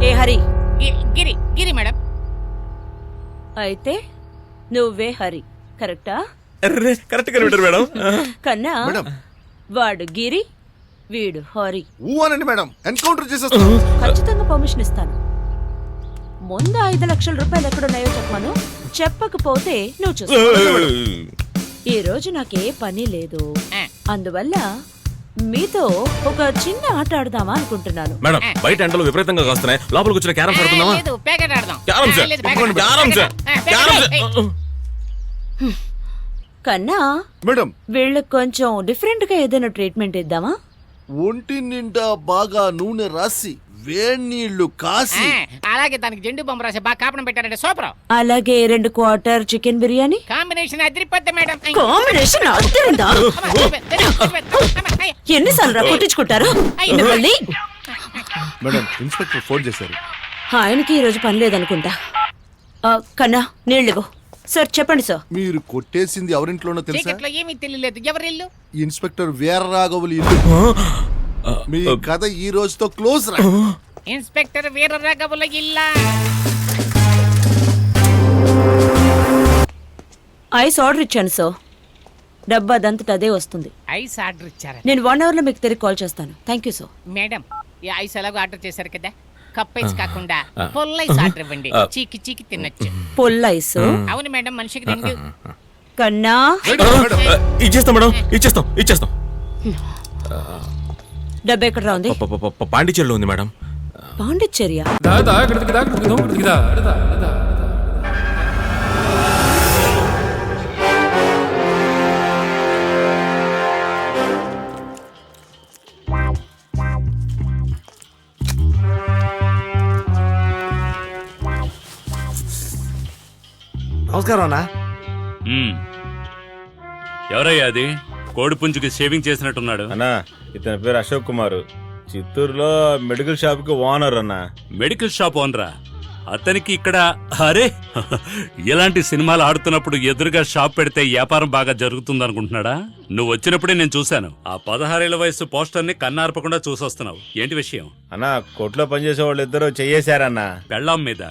ఏ హరి? గిరి గిరి madam. అయితే నువ్వే హరి, కరెక్టా? కరెక్ట్ గా మేడం. కన్నా వాడు గిరి, వీడు హరి. అనండి మేడం, ఎన్కౌంటర్ చేసేస్తాం. ఖచ్చితంగా పర్మిషన్ ఇస్తాను. ముందు 5 లక్షల రూపాయలు ఎక్కడున్నాయో చెప్పాను. చెప్పకపోతే నువ్వు చూసుకో. ఈ రోజు నాకే పని లేదు, అందువల్ల మీతో ఒక చిన్న ఆట ఆడదామా అనుకుంటున్నాను. మేడం బయట ఎండలు విపరీతంగా కాస్తున్నాయి, లోపలికి వచ్చిన క్యారమ్స్ ఆడుకుందామా? కన్నా మేడం, వీళ్ళకి కొంచెం డిఫరెంట్ గా ఏదైనా ట్రీట్మెంట్ ఇద్దామా? ఒంటి నిండా బాగా నూనె రాసి వేడి నీళ్లు కాసి, అలాగే దానికి జెండు బొమ్మ రాసి బాగా కాపడం పెట్టారంటే సూపర్. అలాగే 2 క్వార్టర్ చికెన్ బిర్యానీ. కాంబినేషన్ అదిరిపోద్ది మేడం. కాంబినేషన్ అదిరిందా? ఎన్నిసార్లు కొట్టించుకుంటారు? మేడం ఇన్స్పెక్టర్ ఫోన్ చేశారు. ఆయనకి ఈ రోజు పని లేదనుకుంటా. కన్నా నీళ్ళు సార్. చెప్పండి సార్. మీరు కొట్టేసింది ఎవరింట్లోనో తెలుసా? చీకట్లో ఏమీ తెలియలేదు. ఎవరిల్లు? ఇన్స్పెక్టర్ వీరరాఘవులు ఇల్లు. మీ కథ ఈ రోజుతో క్లోజ్ రా. ఇన్స్పెక్టర్ వీరరాఘవుల ఇల్లా? ఐస్ ఆర్డర్ ఇచ్చాను సార్. డబ్బా అదంతట అదే వస్తుంది. ఐస్ ఆర్డర్ ఇచ్చారా? నేను 1 అవర్ లో మీకు తిరిగి కాల్ చేస్తాను. Thank you sir. మేడం ఈ ఐస్ ఎలాగో ఆర్డర్ చేశారు కదా, కప్ ఐస్ కాకుండా పుల్ల ఐస్ ఆర్డర్ ఇవ్వండి. చీకి చీకి తినొచ్చు. పుల్ల ఐస్? అవును మేడం, మనిషికి 2. కన్నా ఇచ్చేస్తాం మేడం, ఇచ్చేస్తాం. డబ్బా ఎక్కడ ఉంది? పాండిచేరిలో ఉంది మేడం. పాండిచ్చేరియా? నమస్కారం అన్నా. ఎవరయ్యా అది? కోడి పుంజుకి షేవింగ్ చేసినట్టున్నాడు. అన్నా ఇతని పేరు అశోక్ కుమార్, చిత్తూరులో మెడికల్ షాప్ కి ఓనర్. అన్నా మెడికల్ షాప్ ఓనరా? అతనికి ఇక్కడ అరే ఇలాంటి సినిమాలు ఆడుతున్నప్పుడు ఎదురుగా షాప్ పెడితే వ్యాపారం బాగా జరుగుతుంది అనుకుంటున్నాడా? నువ్వు వచ్చినప్పుడే నేను చూశాను. ఆ 16 ఏళ్ల వయసు పోస్టర్ ని కన్నార్పకుండా చూసొస్తున్నావు. ఏంటి విషయం? అన్నా కొట్లో పనిచేసే వాళ్ళు ఇద్దరు చెయ్యేశారన్నా. పెళ్ళాం మీద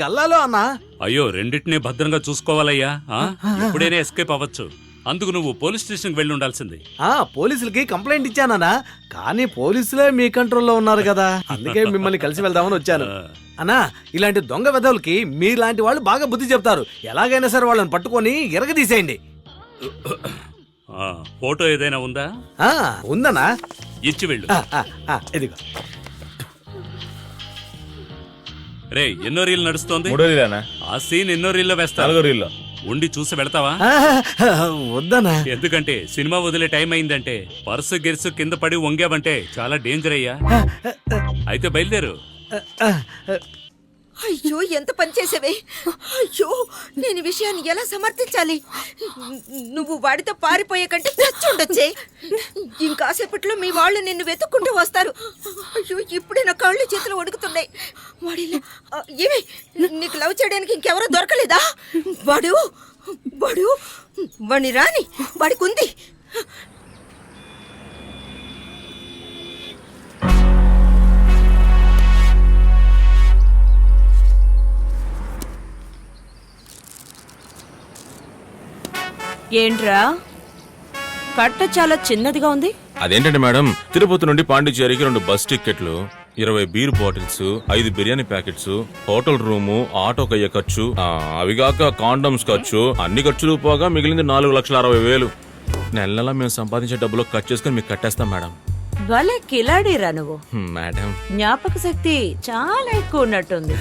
గల్లాలో అన్నా. అయ్యో, రెండింటినీ భద్రంగా చూసుకోవాలయ్యా. ఎప్పుడైనా ఎస్కేప్ అవ్వచ్చు. అందుకు నువ్వు పోలీస్ స్టేషన్కి వెళ్ళి ఉండాల్సింది. పోలీసులకి కంప్లైంట్ ఇచ్చానన్నా, కానీ పోలీసులే మీ కంట్రోల్లో ఉన్నారు కదా, అందుకే మిమ్మల్ని కలిసి వెళ్దామని వచ్చాను. అన్నా ఇలాంటి దొంగ వెధవులకి మీలాంటి వాళ్ళు బాగా బుద్ధి చెప్తారు. ఎలాగైనా సరే వాళ్ళని పట్టుకొని ఎరగదీసేయండి. ఫోటో ఏదైనా ఉందా? ఉందన్నా, ఇచ్చి వెళ్ళు. ఇదిగో. రే, ఎన్నో రీల్ నడుస్తోంది? 3 రీలేనా? ఆ సీన్ ఎన్నో రీల్లో వేస్తా. 4 రీల్లో ఉండి చూసి వెళ్తావా? వద్దనా. ఎందుకంటే సినిమా వదిలే టైం అయిందంటే పర్సు గిర్సు కింద పడి వంగావంటే చాలా డేంజర్ అయ్యా. అయితే బయలుదేరు. అయ్యో, ఎంత పని చేసేవే. అయ్యో, నేను విషయాన్ని ఎలా సమర్థించాలి? నువ్వు వాడితో పారిపోయే కంటే చచ్చుండొచ్చే. ఇంకాసేపట్లో మీ వాళ్ళు నిన్ను వెతుక్కుంటూ వస్తారు. అయ్యో, ఇప్పుడే నా కాళ్ళు చేతులు వణుకుతున్నాయి. వాడిలా ఏమి నీకు లవ్ చేయడానికి ఇంకెవరో దొరకలేదా? వాడిని రాని, వాడికి ఉంది. ఏంట్రా కట్ట చాలా చిన్నదిగా ఉంది? అదేంటండి మేడం, తిరుపతి నుండి పాండిచేరికి 2 బస్ టికెట్లు, 20 beer bottles, 5 biryani packets, hotel room, ఆటోకి అయ్యే ఖర్చు, అవిగాక కాండమ్స్ ఖర్చు, అన్ని ఖర్చులు పోగా మిగిలింది 4,60,000. నెల మేము సంపాదించే డబ్బులో కట్ చేసుకుని మీకు కట్టేస్తాం మేడం. భలే కిలాడీరా నువ్వు. మేడం జ్ఞాపక శక్తి చాలా ఎక్కువ ఉన్నట్టుంది.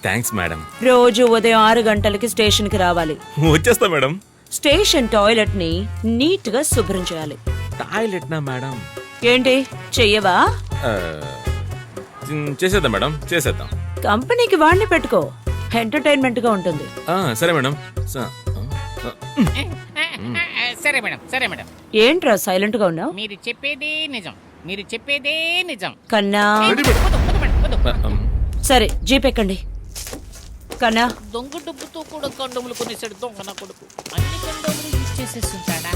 Thanks madam. రోజు ఉదయం 6 గంటలకి స్టేషన్ కి రావాలి. వచ్చేస్తా మేడం. స్టేషన్ టాయిలెట్ ని నీట్ గా శుభ్రం చేయాలి. టాయిలెట్ నా మేడం? ఏంటి చెయ్యవా? చేసేద్దాం మేడం, చేసేద్దాం. కంపెనీకి వాడిని పెట్టుకో, ఎంటర్టైన్మెంట్ గా ఉంటుంది. సరే మేడం. సరే మేడం, సరే మేడం. ఏంట్రా సైలెంట్ గా ఉన్నావు? మీరు చెప్పేదే నిజం. కన్నా సరే, జీప్ ఎక్కండి. కన్నా దొంగ డబ్బుతో కూడా కండోములు కొనేసాడు దొంగ నా కొడుకు. అన్ని కండోములు యూజ్ చేసేస్తుంటాడా?